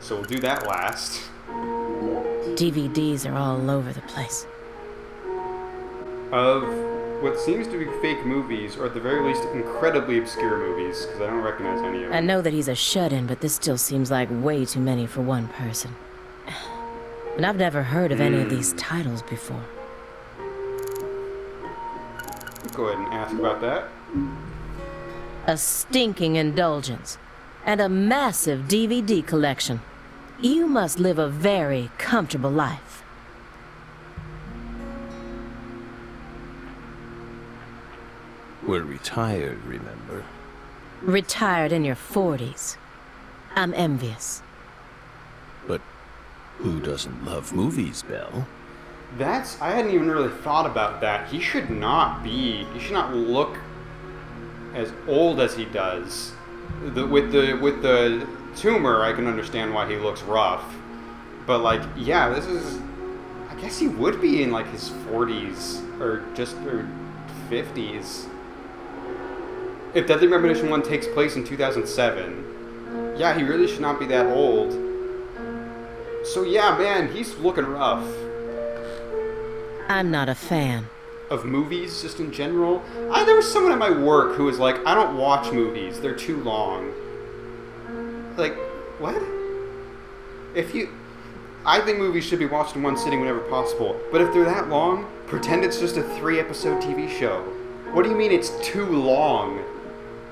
so we'll do that last. DVDs are all over the place. Of what seems to be fake movies, or at the very least incredibly obscure movies, because I don't recognize any of them. I know that he's a shut-in, but this still seems like way too many for one person. And I've never heard of any of these titles before. Go ahead and ask about that. A stinking indulgence. And a massive DVD collection. You must live a very comfortable life. We're retired, remember? Retired in your 40s. I'm envious. But who doesn't love movies, Belle? I hadn't even really thought about that. He should not look as old as he does. With the tumor, I can understand why he looks rough. But like, yeah, I guess he would be in like his 40s or 50s. If Deadly Premonition 1 takes place in 2007, yeah, he really should not be that old. So yeah, man, he's looking rough. I'm not a fan. Of movies, just in general? There was someone at my work who was like, I don't watch movies, they're too long. Like, what? I think movies should be watched in one sitting whenever possible, but if they're that long, pretend it's just a 3-episode TV show. What do you mean it's too long?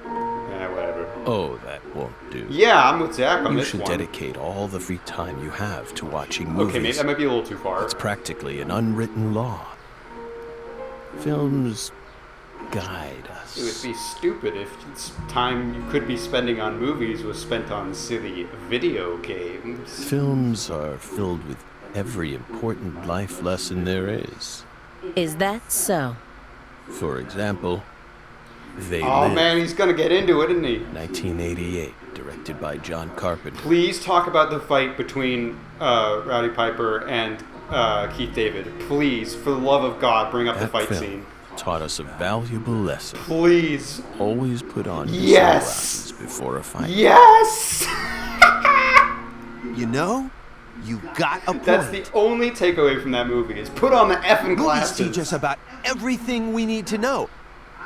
Whatever. Oh, that won't do. Yeah, I'm with Zach on this one. You should dedicate all the free time you have to watching movies. Okay, maybe that might be a little too far. It's practically an unwritten law. Films guide us. It would be stupid if time you could be spending on movies was spent on silly video games. Films are filled with every important life lesson there is. Is that so? For example, They Oh Live. Man, he's gonna get into it, isn't he? 1988, directed by John Carpenter. Please talk about the fight between Rowdy Piper and Keith David. Please, for the love of God, bring up the fight scene. Taught us a valuable lesson. Please. Always put on your Yes! sunglasses before a fight. Yes! You know, you got a point. That's the only takeaway from that movie, is put on the effing glasses. Movies teach us about everything we need to know.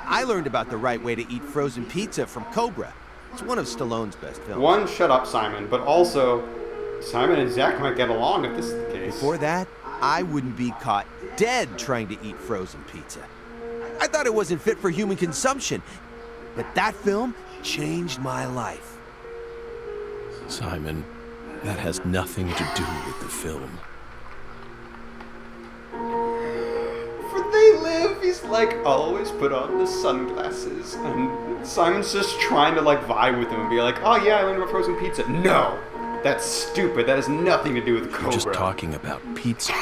I learned about the right way to eat frozen pizza from Cobra. It's one of Stallone's best films. One, shut up, Simon, but also, Simon and Zach might get along if this is the case. Before that, I wouldn't be caught dead trying to eat frozen pizza. I thought it wasn't fit for human consumption, but that film changed my life. Simon, that has nothing to do with the film. For They Live, he's like, I'll always put on the sunglasses. And Simon's just trying to like vibe with him and be like, oh yeah, I learned about frozen pizza. No! That's stupid. That has nothing to do with Cobra. We're just talking about pizza.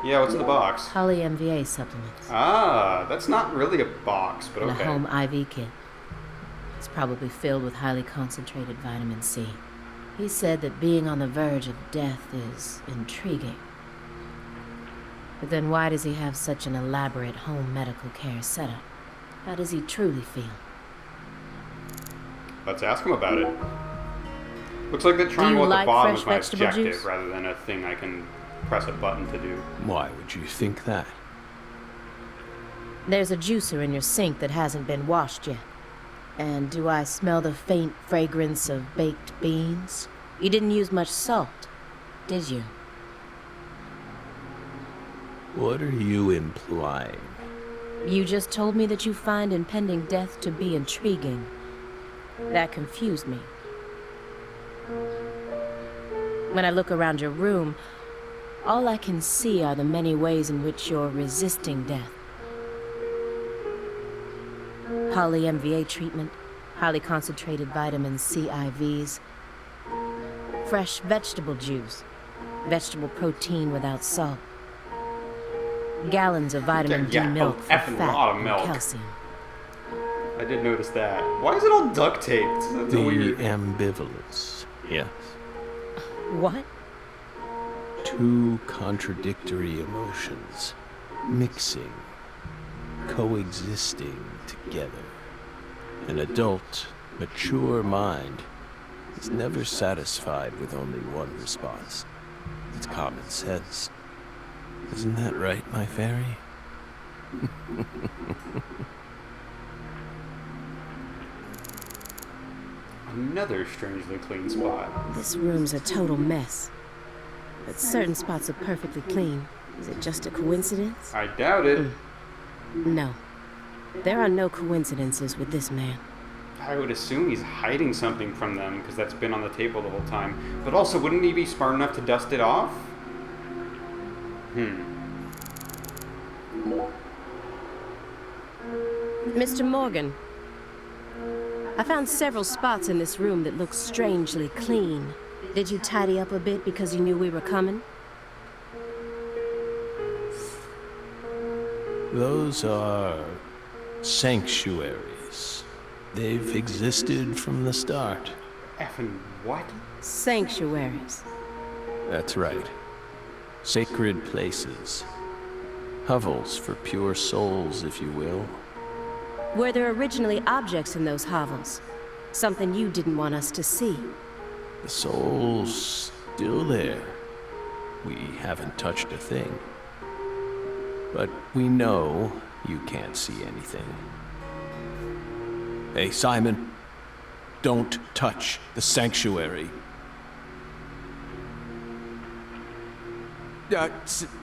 Yeah, what's in the box? Poly MVA supplements. Ah, that's not really a box, but And okay. a home IV kit. It's probably filled with highly concentrated vitamin C. He said that being on the verge of death is intriguing. But then why does he have such an elaborate home medical care setup? How does he truly feel? Let's ask him about it. Looks like the triangle at like the bottom fresh is my vegetable objective juice? rather than a thing I can press a button to do. Why would you think that? There's a juicer in your sink that hasn't been washed yet. And do I smell the faint fragrance of baked beans? You didn't use much salt, did you? What are you implying? You just told me that you find impending death to be intriguing. That confused me. When I look around your room, all I can see are the many ways in which you're resisting death. Poly MVA treatment, highly concentrated vitamin C IVs, fresh vegetable juice, vegetable protein without salt, gallons of vitamin D milk for effing fat lot of and milk. calcium. I did notice that. Why is it all duct taped? That's The weird. ambivalence. Yes. What? Two contradictory emotions. Mixing. coexisting together. An adult, mature mind is never satisfied with only one response. It's common sense. Isn't that right, my fairy? Another strangely clean spot. This room's a total mess. But certain spots are perfectly clean. Is it just a coincidence? I doubt it. No. There are no coincidences with this man. I would assume he's hiding something from them because that's been on the table the whole time. But also, wouldn't he be smart enough to dust it off? Mr. Morgan, I found several spots in this room that look strangely clean. Did you tidy up a bit because you knew we were coming? Those are sanctuaries. They've existed from the start. Effin what? Sanctuaries. That's right. Sacred places. Hovels for pure souls, if you will. Were there originally objects in those hovels? Something you didn't want us to see? The soul's still there. We haven't touched a thing. But we know you can't see anything. Hey, Simon, don't touch the sanctuary.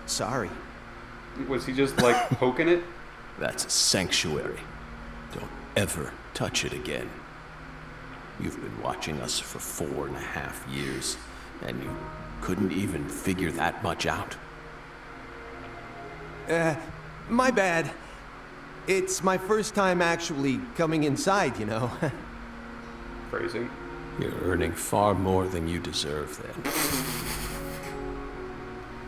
Sorry. Was he just like poking it? That's a sanctuary. Don't ever touch it again. You've been watching us for 4.5 years, and you couldn't even figure that much out. My bad. It's my first time actually coming inside, you know. Phrasing. You're earning far more than you deserve, then.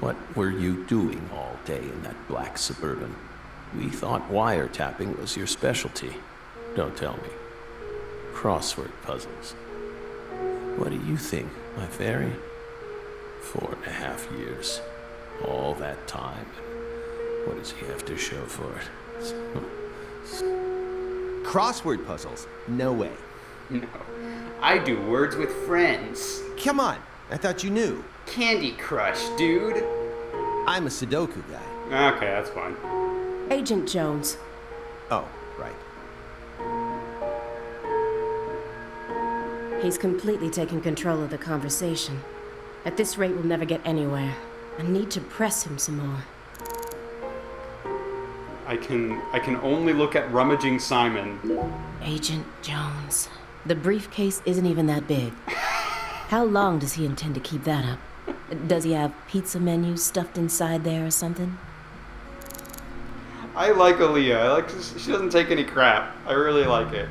What were you doing all day in that black Suburban? We thought wiretapping was your specialty. Don't tell me. Crossword puzzles. What do you think, my fairy? 4.5 years. All that time. What does he have to show for it? Crossword puzzles? No way. No. I do words with friends. Come on, I thought you knew. Candy Crush, dude. I'm a Sudoku guy. Okay, that's fine. Agent Jones. Oh, right. He's completely taken control of the conversation. At this rate, we'll never get anywhere. I need to press him some more. I can only look at rummaging Simon. Agent Jones. The briefcase isn't even that big. How long does he intend to keep that up? Does he have pizza menus stuffed inside there or something? I like Aaliyah. She doesn't take any crap. I really like it.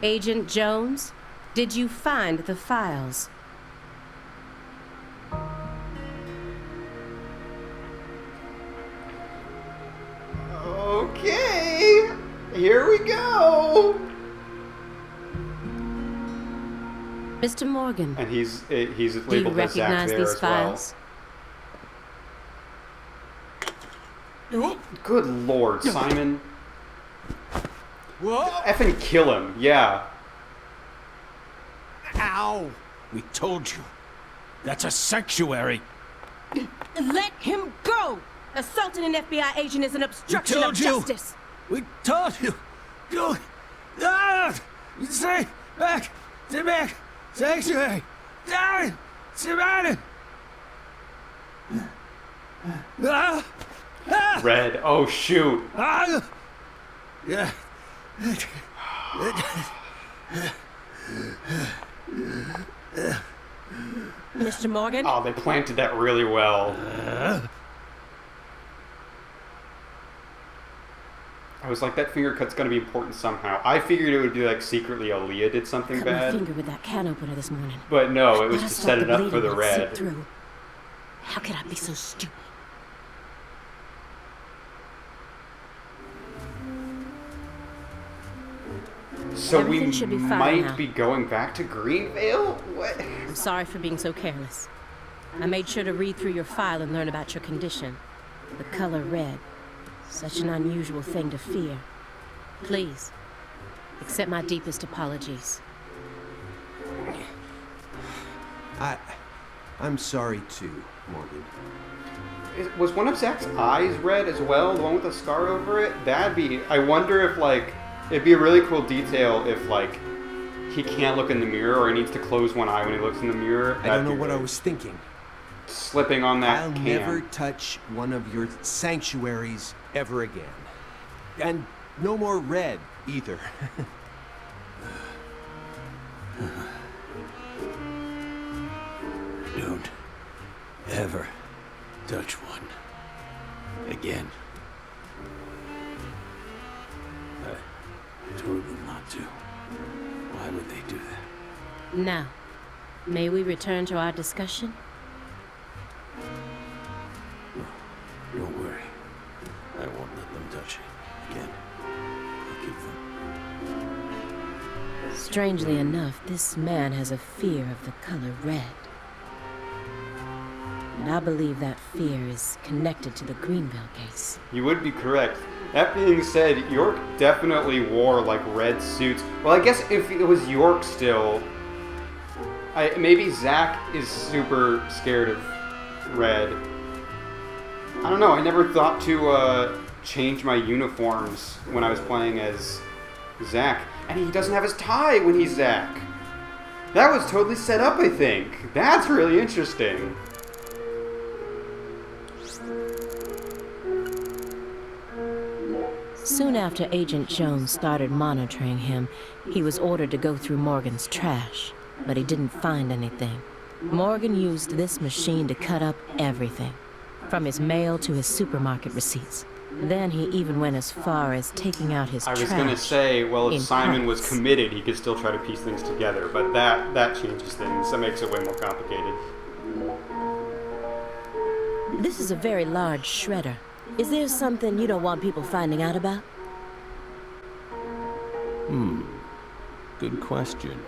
Agent Jones, did you find the files? Okay, here we go. Mr. Morgan. And he's Do you labeled as Zach recognize there these as well. files? Good lord, Simon. Whoa! Effin kill him, yeah. Ow! We told you. That's a sanctuary. Let him go! Assaulting an FBI agent is an obstruction of justice. We told you. Go. Stay back. Stay back. Sanctuary. Down. Surrounded. Red, oh shoot. Yeah. Mr. Morgan? Oh, they planted that really well. I was like, that finger cut's gonna be important somehow. I figured it would be like secretly Aaliyah did something Cut my bad. finger with that can opener this morning. But no, it was Gotta to stop set it up for bleeding the and red. seep through. How could I be so stupid? So we Everything should be fine might now. be going back to Greenville? What? I'm sorry for being so careless. I made sure to read through your file and learn about your condition. The color red. Such an unusual thing to fear. Please, accept my deepest apologies. I'm sorry too, Morgan. Was one of Zach's eyes red as well? The one with the scar over it? I wonder if, like, it'd be a really cool detail if, like, he can't look in the mirror or he needs to close one eye when he looks in the mirror. I don't know what I was thinking. Slipping on that I'll never touch one of your sanctuaries ever again. And no more red, either. Don't ever touch one again. I told them not to. Why would they do that? Now, may we return to our discussion? Don't worry. I won't let them touch it again. I'll keep them. Strangely enough, this man has a fear of the color red. And I believe that fear is connected to the Greenville case. You would be correct. That being said, York definitely wore, like, red suits. Well, I guess if it was York still, maybe Zach is super scared of red. I don't know, I never thought to change my uniforms when I was playing as Zach. And he doesn't have his tie when he's Zach. That was totally set up, I think. That's really interesting. Soon after Agent Jones started monitoring him, he was ordered to go through Morgan's trash, but he didn't find anything. Morgan used this machine to cut up everything, from his mail to his supermarket receipts. Then he even went as far as taking out his trash. I was going to say, well, if Simon was parts. committed, he could still try to piece things together, but that changes things. That makes it way more complicated. This is a very large shredder. Is there something you don't want people finding out about? Good question.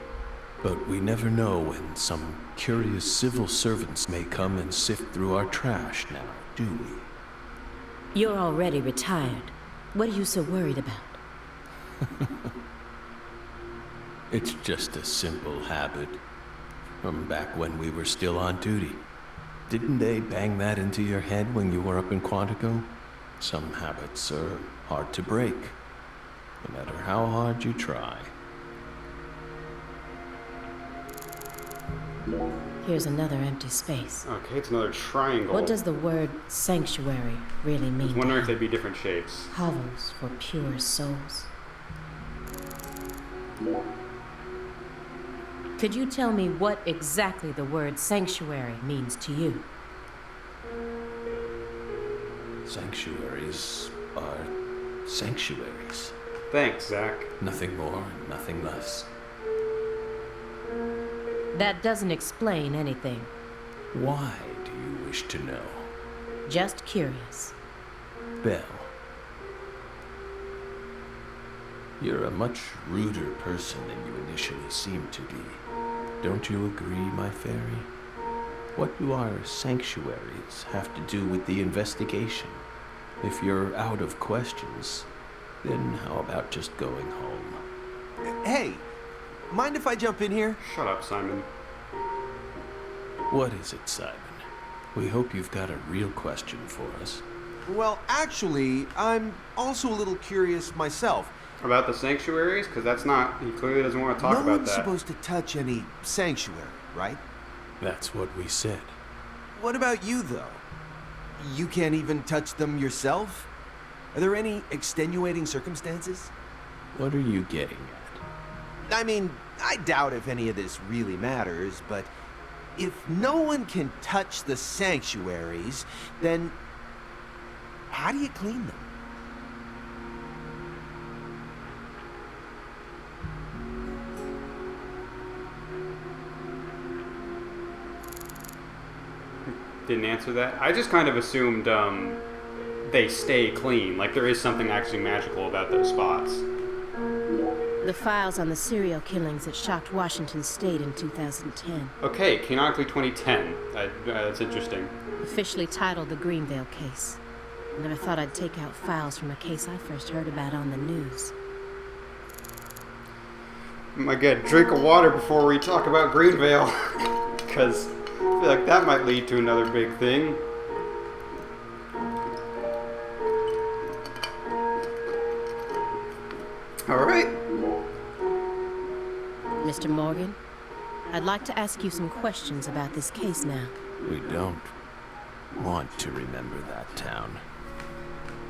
But we never know when some curious civil servants may come and sift through our trash now, do we? You're already retired. What are you so worried about? It's just a simple habit. From back when we were still on duty. Didn't they bang that into your head when you were up in Quantico? Some habits are hard to break, no matter how hard you try. Here's another empty space. Okay, it's another triangle. What does the word sanctuary really mean? I was wondering if they'd be different shapes. Hovels for pure souls. Could you tell me what exactly the word sanctuary means to you? Sanctuaries are sanctuaries. Thanks, Zach. Nothing more, nothing less. That doesn't explain anything. Why do you wish to know? Just curious. Belle. You're a much ruder person than you initially seemed to be. Don't you agree, my fairy? What do our sanctuaries have to do with the investigation? If you're out of questions, then how about just going home? Hey, mind if I jump in here? Shut up, Simon. What is it, Simon? We hope you've got a real question for us. Well, actually, I'm also a little curious myself. About the sanctuaries? Because that's not... He clearly doesn't want to talk No about one's that. supposed to touch any sanctuary, right? That's what we said. What about you, though? You can't even touch them yourself? Are there any extenuating circumstances? What are you getting at? I mean, I doubt if any of this really matters, but if no one can touch the sanctuaries, then how do you clean them? Didn't answer that. I just kind of assumed they stay clean. Like there is something actually magical about those spots. The files on the serial killings that shocked Washington State in 2010. Okay, canonically 2010. That's interesting. Officially titled the Greenville Case. I never thought I'd take out files from a case I first heard about on the news. I might get a drink of water before we talk about Greenville, because I feel like that might lead to another big thing. Alright. Mr. Morgan, I'd like to ask you some questions about this case now. We don't want to remember that town.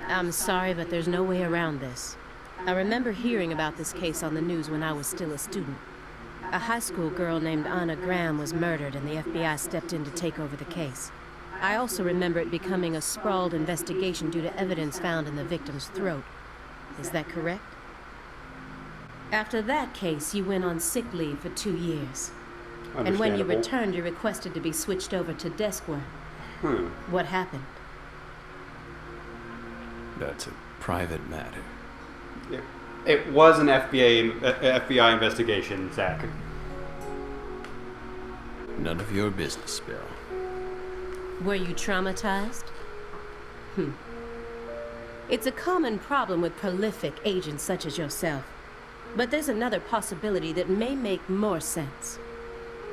I'm sorry, but there's no way around this. I remember hearing about this case on the news when I was still a student. A high school girl named Anna Graham was murdered and the FBI stepped in to take over the case. I also remember it becoming a sprawled investigation due to evidence found in the victim's throat. Is that correct? After that case, you went on sick leave for 2 years. And when you returned, you requested to be switched over to desk work. What happened? That's a private matter. Yeah. It was an FBI investigation, Zach. None of your business, Bill. Were you traumatized? It's a common problem with prolific agents such as yourself. But there's another possibility that may make more sense.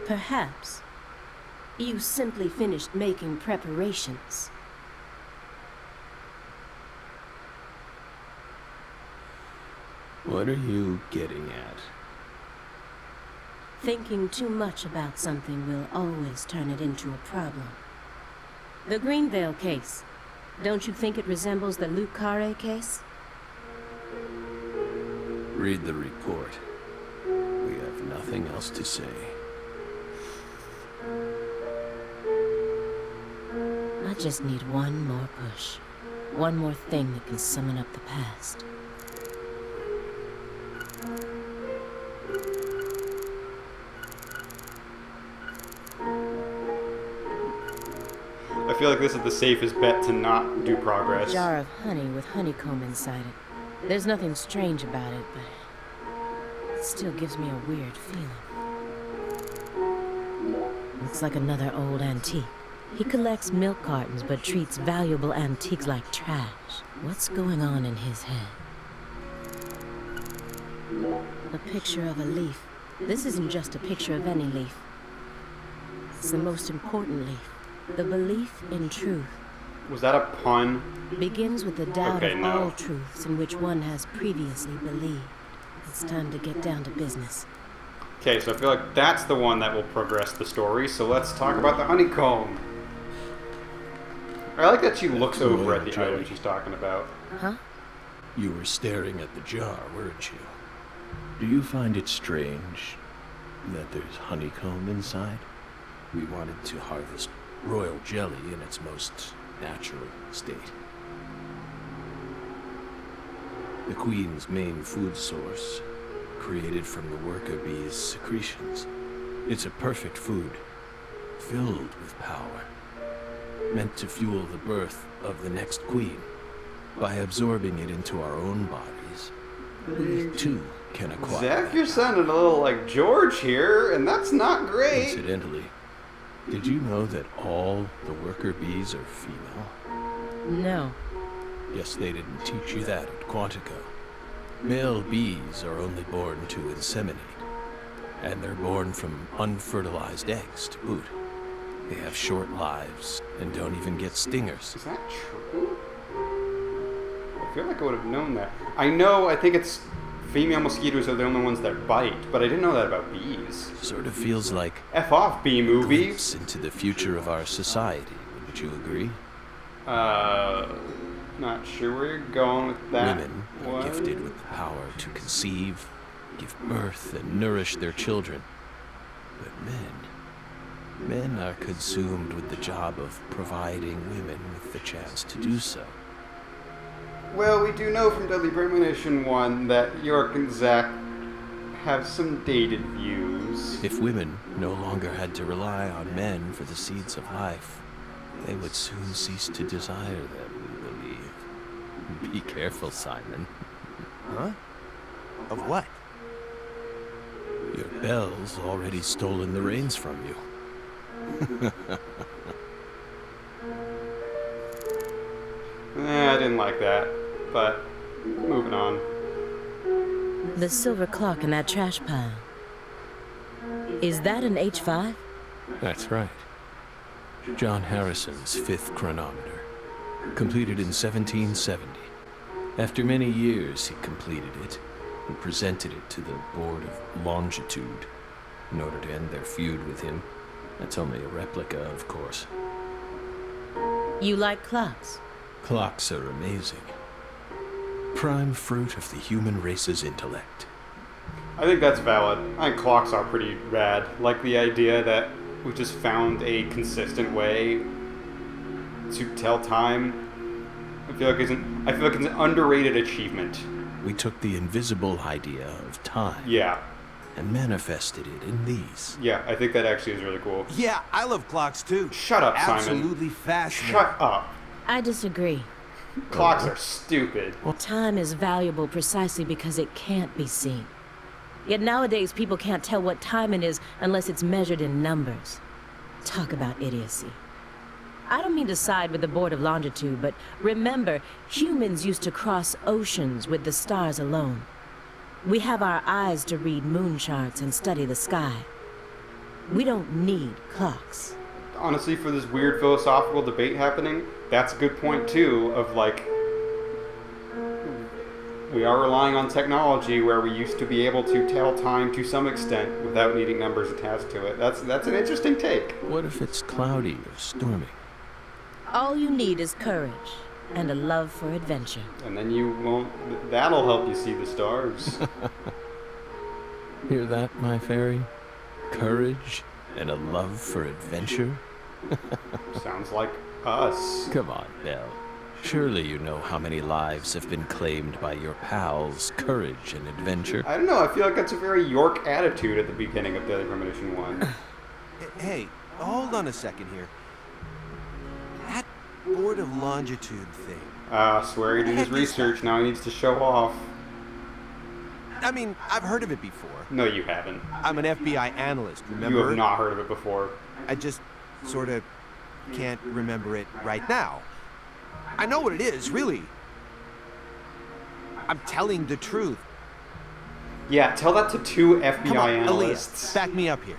Perhaps you simply finished making preparations. What are you getting at? Thinking too much about something will always turn it into a problem. The Greenville case. Don't you think it resembles the Luke Carre case? Read the report. We have nothing else to say. I just need one more push. One more thing that can summon up the past. I feel like this is the safest bet to not do progress. A jar of honey with honeycomb inside it. There's nothing strange about it, but it still gives me a weird feeling. Looks like another old antique. He collects milk cartons but treats valuable antiques like trash. What's going on in his head? A picture of a leaf. This isn't just a picture of any leaf. It's the most important leaf. The belief in truth. Was that a pun? Begins with the doubt Okay, of no. all truths in which one has previously believed. It's time to get down to business. Okay, so I feel like that's the one that will progress the story, so let's talk about the honeycomb. I like that she looks over at the item she's talking about. Huh? You were staring at the jar, weren't you? Do you find it strange that there's honeycomb inside? We wanted to harvest royal jelly in its most natural state. The queen's main food source, created from the worker bee's secretions. It's a perfect food, filled with power, meant to fuel the birth of the next queen. By absorbing it into our own bodies, we too can acquire. Zach, you're sounding a little like George here, and that's not great. Incidentally, did you know that all the worker bees are female? No. Guess they didn't teach you that at Quantico. Male bees are only born to inseminate, and they're born from unfertilized eggs to boot. They have short lives and don't even get stingers. Is that true? I feel like I would have known that. I think it's female mosquitoes are the only ones that bite, but I didn't know that about bees. Sort of feels like F off, bee movies. glimpse into the future of our society, wouldn't you agree? Not sure where you're going with that. Women are gifted with the power to conceive, give birth, and nourish their children. But men are consumed with the job of providing women with the chance to do so. Well, we do know from Deadly Premonition 1 that York and Zack have some dated views. If women no longer had to rely on men for the seeds of life, they would soon cease to desire them, we believe. Be careful, Simon. Huh? Of what? Your Belle's already stolen the reins from you. I didn't like that, but moving on. The silver clock in that trash pile. Is that an H5? That's right. John Harrison's 5th chronometer, completed in 1770. After many years, he completed it and presented it to the Board of Longitude in order to end their feud with him. That's only a replica, of course. You like clocks? Clocks are amazing. Prime fruit of the human race's intellect. I think that's valid. I think clocks are pretty rad. Like the idea that we just found a consistent way to tell time. I feel like it's an underrated achievement. We took the invisible idea of time Yeah. and manifested it in these. Yeah, I think that actually is really cool. Yeah, I love clocks too. Shut up, Simon. Absolutely fascinating. Shut up. I disagree. Clocks are stupid. Time is valuable precisely because it can't be seen. Yet nowadays, people can't tell what time it is unless it's measured in numbers. Talk about idiocy. I don't mean to side with the Board of Longitude, but remember, humans used to cross oceans with the stars alone. We have our eyes to read moon charts and study the sky. We don't need clocks. Honestly, for this weird philosophical debate happening, that's a good point too, of like, we are relying on technology where we used to be able to tell time to some extent without needing numbers attached to it. That's an interesting take. What if it's cloudy or stormy? All you need is courage and a love for adventure. And then you won't, that'll help you see the stars. Hear that, my fairy? Courage and a love for adventure? Sounds like us. Come on, Belle. Surely you know how many lives have been claimed by your pals' courage and adventure. I don't know, I feel like that's a very York attitude at the beginning of Deadly Premonition 1. Hey, hold on a second here. That Board of Longitude thing. Swear he did his research, now he needs to show off. I mean, I've heard of it before. No, you haven't. I'm an FBI analyst, remember? You have not heard of it before. I just sort of can't remember it right now. I know what it is, really. I'm telling the truth. Yeah, tell that to two FBI Come on, analysts. Aaliyah, back me up here.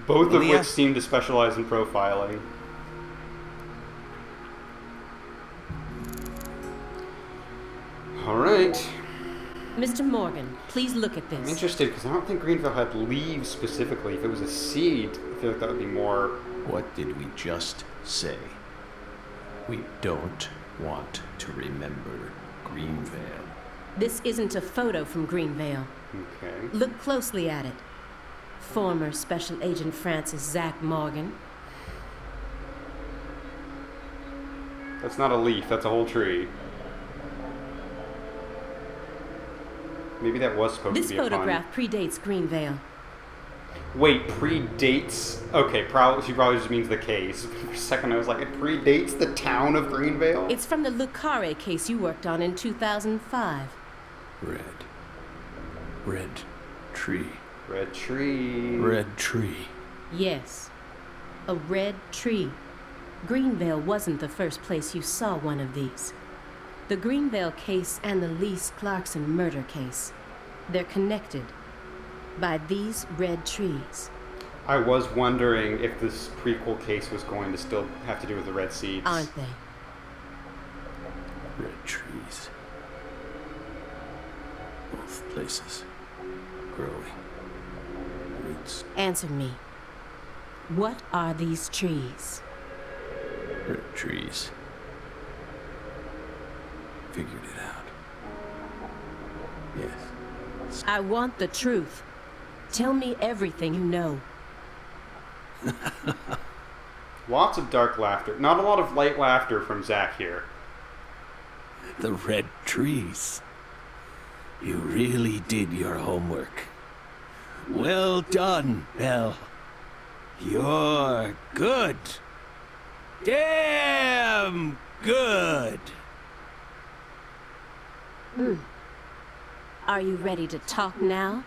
Both of Aaliyah? which seem to specialize in profiling. Alright. Mr. Morgan, please look at I'm this. interested because I don't think Greenville had leaves specifically. If it was a seed, I feel like that would be more... What did we just say? We don't want to remember Greenville. This isn't a photo from Greenville. Okay. Look closely at it. Former Special Agent Francis Zach Morgan. That's not a leaf, that's a whole tree. Maybe that was supposed This to be a pun. photograph predates Greenville. Wait, predates? Okay, she probably just means the case. For a second I was like, it predates the town of Greenville? It's from the Le Carre case you worked on in 2005. Red tree. Red tree. Red tree. Yes, a red tree. Greenville wasn't the first place you saw one of these. The Greenville case and the Lise Clarkson murder case, they're connected by these red trees. I was wondering if this prequel case was going to still have to do with the red seeds. Aren't they? Red trees. Both places. Growing. Roots. Answer me. What are these trees? Red trees. Figured it out. Yes. I want the truth. Tell me everything you know. Lots of dark laughter. Not a lot of light laughter from Zach here. The red trees. You really did your homework. Well done, Belle. You're good. Damn good. Are you ready to talk now?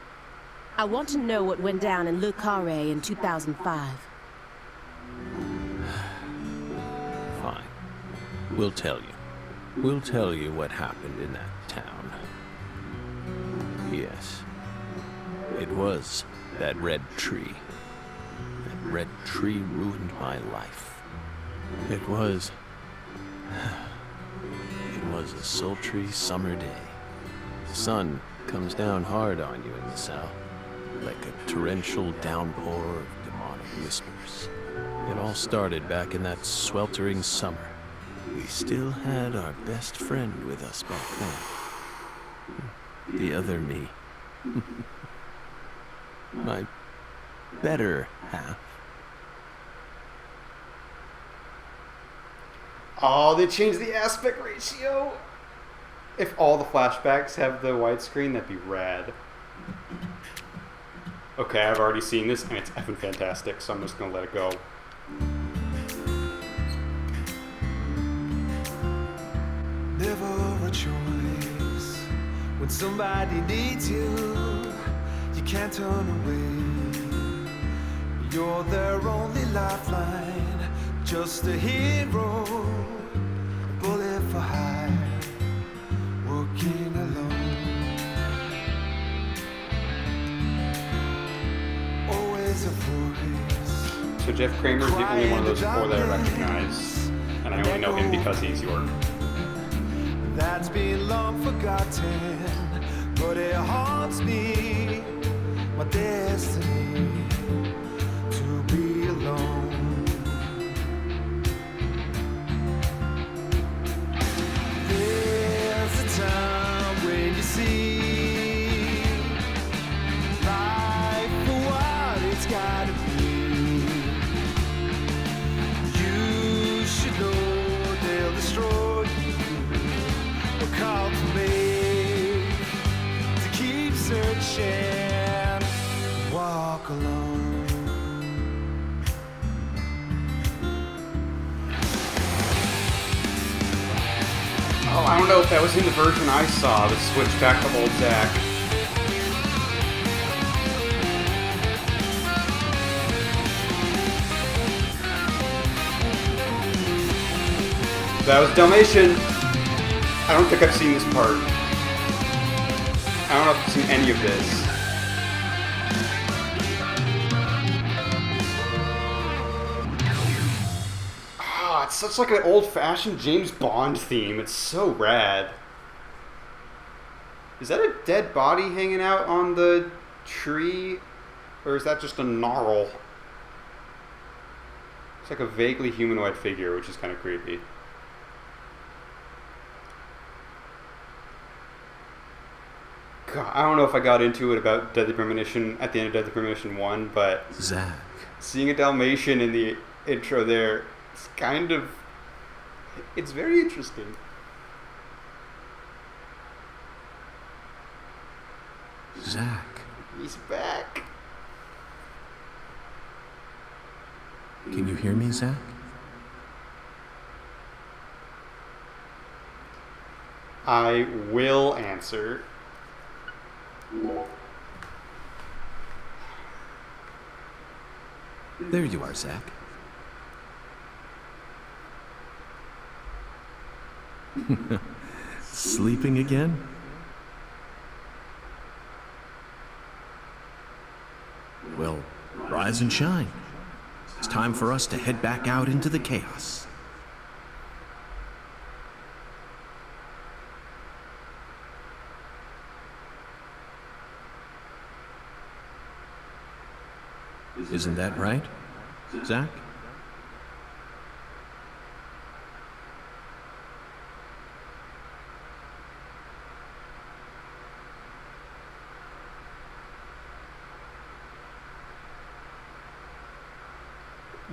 I want to know what went down in Le Carre in 2005. Fine. We'll tell you. We'll tell you what happened in that town. Yes. It was that red tree. That red tree ruined my life. It was a sultry summer day. The sun comes down hard on you in the south, like a torrential downpour of demonic whispers. It all started back in that sweltering summer. We still had our best friend with us back then. The other me. My better half. Oh, they changed the aspect ratio. If all the flashbacks have the widescreen, that'd be rad. Okay, I've already seen this, and it's effing fantastic, so I'm just gonna let it go. Never a choice. When somebody needs you, you can't turn away. You're their only lifeline, just a hero, a bullet for hire, working alone. Always a voice. So Jeff Kramer's the only one of those four that I recognize, and I only know him because he's York. That's been long forgotten, but it haunts me, my destiny, to be alone. There's a time when you see life for what it's gotta be. You should know they'll destroy you. Call to me to keep searching, walk alone. Oh, I don't know if that was in the version I saw, the switch back to old Zach. That was Dalmatian. I don't think I've seen this part. I don't know if I've seen any of this. Ah, it's such like an old-fashioned James Bond theme. It's so rad. Is that a dead body hanging out on the tree? Or is that just a gnarl? It's like a vaguely humanoid figure, which is kind of creepy. God, I don't know if I got into it about Deadly Premonition at the end of Deadly Premonition 1, but Zach. seeing a Dalmatian in the intro there, it's kind of... it's very interesting. Zach. He's back. Can you hear me, Zach? I will answer. There you are, Zach. Sleeping again? Well, rise and shine. It's time for us to head back out into the chaos. Isn't that right, Zach?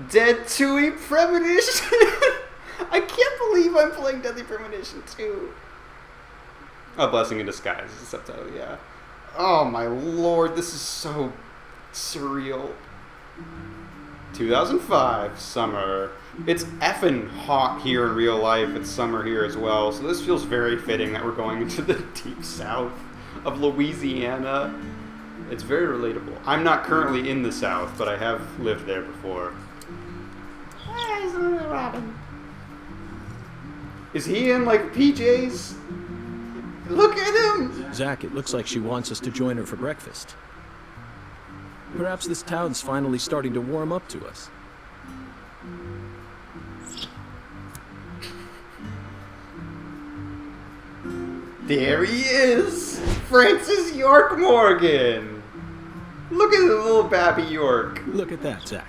Deadly Premonition! I can't believe I'm playing Deadly Premonition 2. A Blessing in Disguise is the subtitle, yeah. Oh my lord, this is so surreal. 2005, summer. It's effing hot here in real life. It's summer here as well, so this feels very fitting that we're going into the deep south of Louisiana. It's very relatable. I'm not currently in the south, but I have lived there before. Is he in, like, PJs? Look at him! Zach, it looks like she wants us to join her for breakfast. Perhaps this town's finally starting to warm up to us. There he is! Francis York Morgan! Look at the little Babby York. Look at that, Zach.